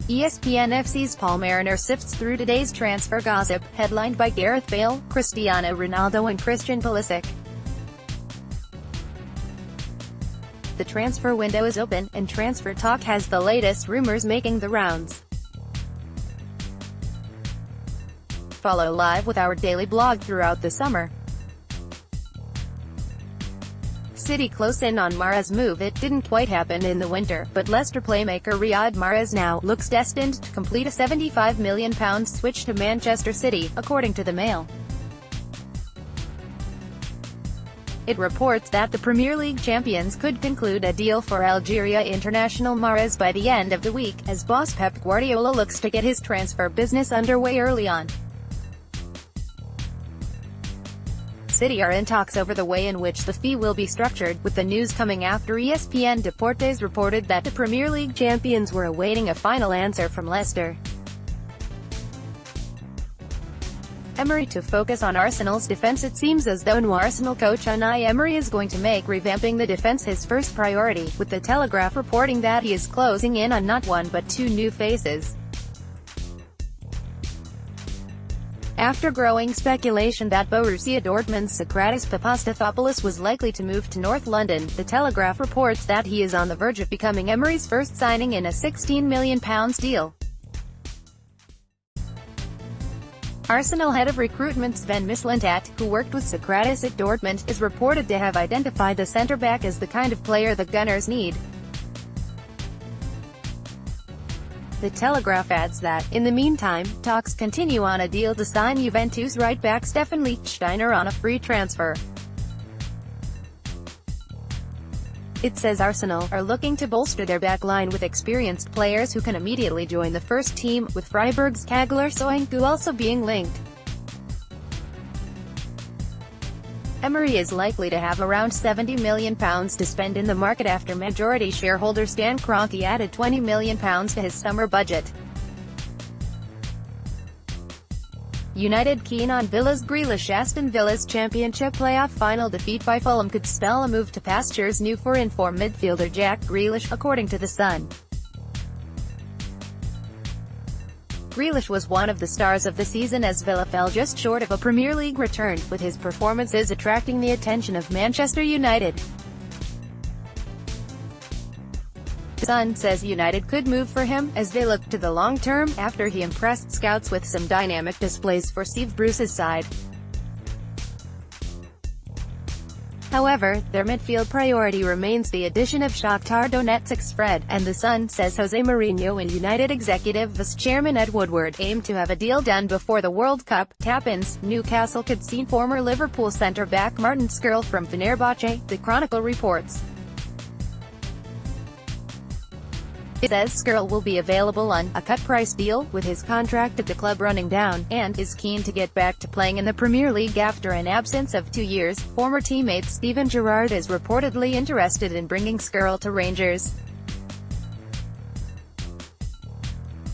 ESPN FC's Paul Mariner sifts through today's transfer gossip, headlined by Gareth Bale, Cristiano Ronaldo and Christian Pulisic. The transfer window is open, and transfer talk has the latest rumors making the rounds. Follow live with our daily blog throughout the summer. City close in on Mahrez move. It didn't quite happen in the winter, but Leicester playmaker Riyad Mahrez now looks destined to complete a £75 million switch to Manchester City, according to the Mail. It reports that the Premier League champions could conclude a deal for Algeria international Mahrez by the end of the week, as boss Pep Guardiola looks to get his transfer business underway early on. City are in talks over the way in which the fee will be structured, with the news coming after ESPN Deportes reported that the Premier League champions were awaiting a final answer from Leicester. Emery to focus on Arsenal's defence. It seems as though new Arsenal coach Unai Emery is going to make revamping the defence his first priority, with the Telegraph reporting that he is closing in on not one but two new faces. After growing speculation that Borussia Dortmund's Socrates Papastathopoulos was likely to move to North London, the Telegraph reports that he is on the verge of becoming Emery's first signing in a £16 million deal. Arsenal head of recruitment Sven Mislintat, who worked with Socrates at Dortmund, is reported to have identified the centre-back as the kind of player the Gunners need. The Telegraph adds that, in the meantime, talks continue on a deal to sign Juventus right-back Stefan Lichtsteiner on a free transfer. It says Arsenal are looking to bolster their back line with experienced players who can immediately join the first team, with Freiburg's Kagler Soyuncu also being linked. Emery is likely to have around £70 million to spend in the market after majority shareholder Stan Kroenke added £20 million to his summer budget. United keen on Villa's Grealish. Aston Villa's Championship playoff final defeat by Fulham could spell a move to pastures new for in-form midfielder Jack Grealish, according to The Sun. Grealish was one of the stars of the season as Villa fell just short of a Premier League return, with his performances attracting the attention of Manchester United. The Sun says United could move for him, as they look to the long term, after he impressed scouts with some dynamic displays for Steve Bruce's side. However, their midfield priority remains the addition of Shakhtar Donetsk's Fred, and The Sun says Jose Mourinho and United executive vice-chairman Ed Woodward aim to have a deal done before the World Cup. Tap-ins. Newcastle could see former Liverpool centre-back Martin Škrtel from Fenerbahce, the Chronicle reports. It says Škrtel will be available on a cut-price deal, with his contract at the club running down, and is keen to get back to playing in the Premier League after an absence of 2 years. Former teammate Steven Gerrard is reportedly interested in bringing Škrtel to Rangers.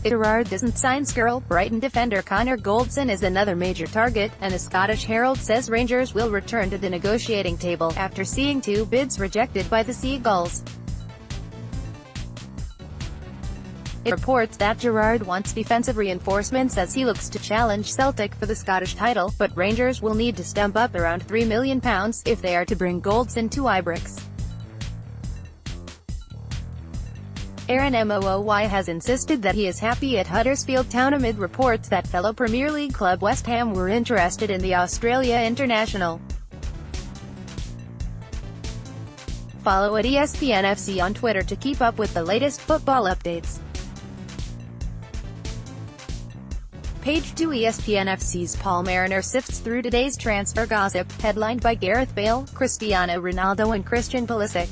If Gerrard doesn't sign Škrtel, Brighton defender Connor Goldson is another major target, and the Scottish Herald says Rangers will return to the negotiating table after seeing 2 bids rejected by the Seagulls. It reports that Gerrard wants defensive reinforcements as he looks to challenge Celtic for the Scottish title, but Rangers will need to stump up around £3 million if they are to bring Goldson to Ibrox. Aaron Mooy has insisted that he is happy at Huddersfield Town amid reports that fellow Premier League club West Ham were interested in the Australia international. Follow at ESPN FC on Twitter to keep up with the latest football updates. Page 2. ESPN FC's Paul Mariner sifts through today's transfer gossip, headlined by Gareth Bale, Cristiano Ronaldo and Christian Pulisic.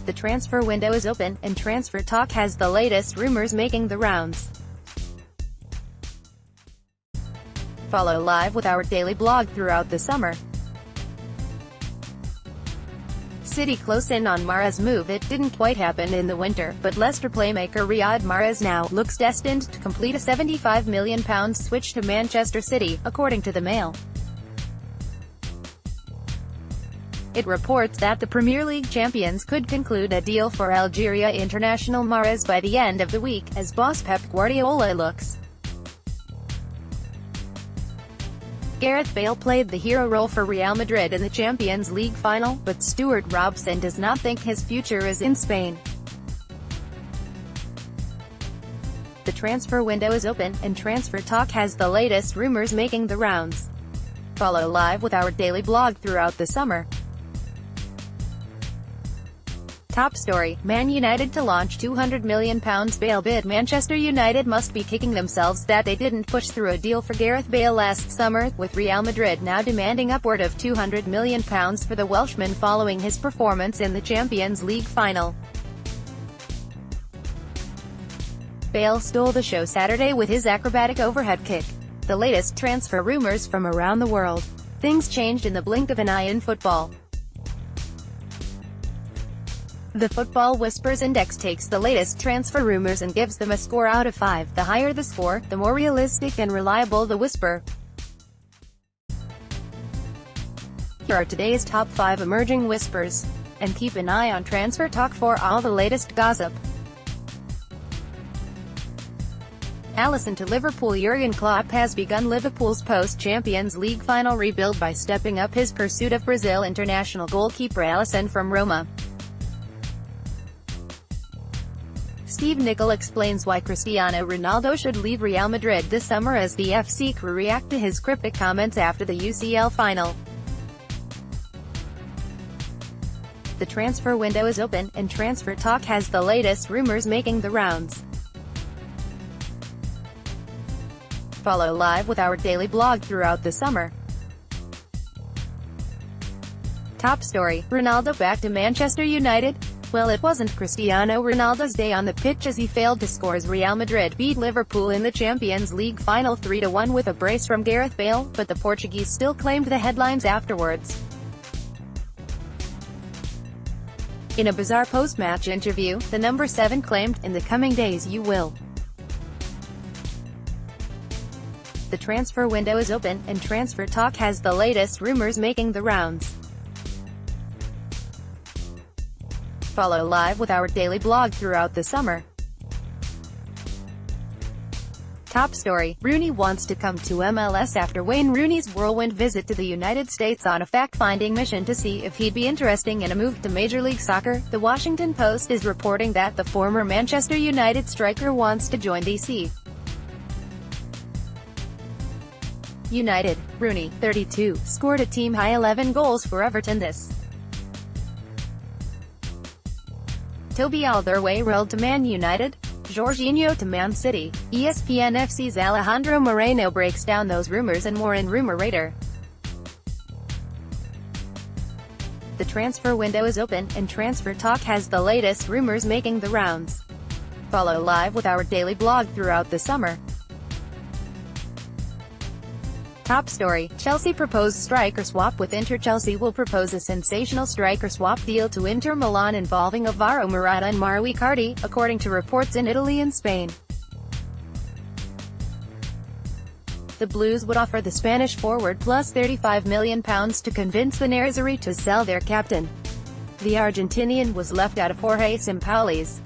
The transfer window is open, and transfer talk has the latest rumors making the rounds. Follow live with our daily blog throughout the summer. City close in on Mahrez move. It didn't quite happen in the winter, but Leicester playmaker Riyad Mahrez now looks destined to complete a £75 million switch to Manchester City, according to the Mail. It reports that the Premier League champions could conclude a deal for Algeria international Mahrez by the end of the week, as boss Pep Guardiola looks. Gareth Bale played the hero role for Real Madrid in the Champions League final, but Stuart Robson does not think his future is in Spain. The transfer window is open, and transfer talk has the latest rumors making the rounds. Follow live with our daily blog throughout the summer. Top story, Man United to launch £200 million Bale bid. Manchester United must be kicking themselves that they didn't push through a deal for Gareth Bale last summer, with Real Madrid now demanding upward of £200 million for the Welshman following his performance in the Champions League final. Bale stole the show Saturday with his acrobatic overhead kick. The latest transfer rumors from around the world. Things changed in the blink of an eye in football. The Football Whispers Index takes the latest transfer rumors and gives them a score out of 5. The higher the score, the more realistic and reliable the whisper. Here are today's top 5 emerging whispers. And keep an eye on Transfer Talk for all the latest gossip. Alisson to Liverpool. Jurgen Klopp has begun Liverpool's post-Champions League final rebuild by stepping up his pursuit of Brazil international goalkeeper Alisson from Roma. Steve Nicol explains why Cristiano Ronaldo should leave Real Madrid this summer as the FC crew react to his cryptic comments after the UCL final. The transfer window is open, and Transfer Talk has the latest rumors making the rounds. Follow live with our daily blog throughout the summer. Top story, Ronaldo back to Manchester United? Well, it wasn't Cristiano Ronaldo's day on the pitch as he failed to score as Real Madrid beat Liverpool in the Champions League final 3-1 with a brace from Gareth Bale, but the Portuguese still claimed the headlines afterwards. In a bizarre post-match interview, the number 7 claimed, "In the coming days you will." The transfer window is open, and Transfer Talk has the latest rumors making the rounds. Follow live with our daily blog throughout the summer. Top story, Rooney wants to come to MLS after Wayne Rooney's whirlwind visit to the United States on a fact-finding mission to see if he'd be interested in a move to Major League Soccer. The Washington Post is reporting that the former Manchester United striker wants to join DC. United. Rooney, 32, scored a team-high 11 goals for Everton this. Toby Alderweireld to Man United. Jorginho to Man City. ESPN FC's Alejandro Moreno breaks down those rumors and more in Rumor Radar. The transfer window is open, and Transfer Talk has the latest rumors making the rounds. Follow live with our daily blog throughout the summer. Top story, Chelsea proposed striker swap with Inter. Chelsea will propose a sensational striker swap deal to Inter Milan involving Alvaro Morata and Mauro Icardi, according to reports in Italy and Spain. The Blues would offer the Spanish forward plus £35 million to convince the Nerazzurri to sell their captain. The Argentinian was left out of Jorge Sampaoli's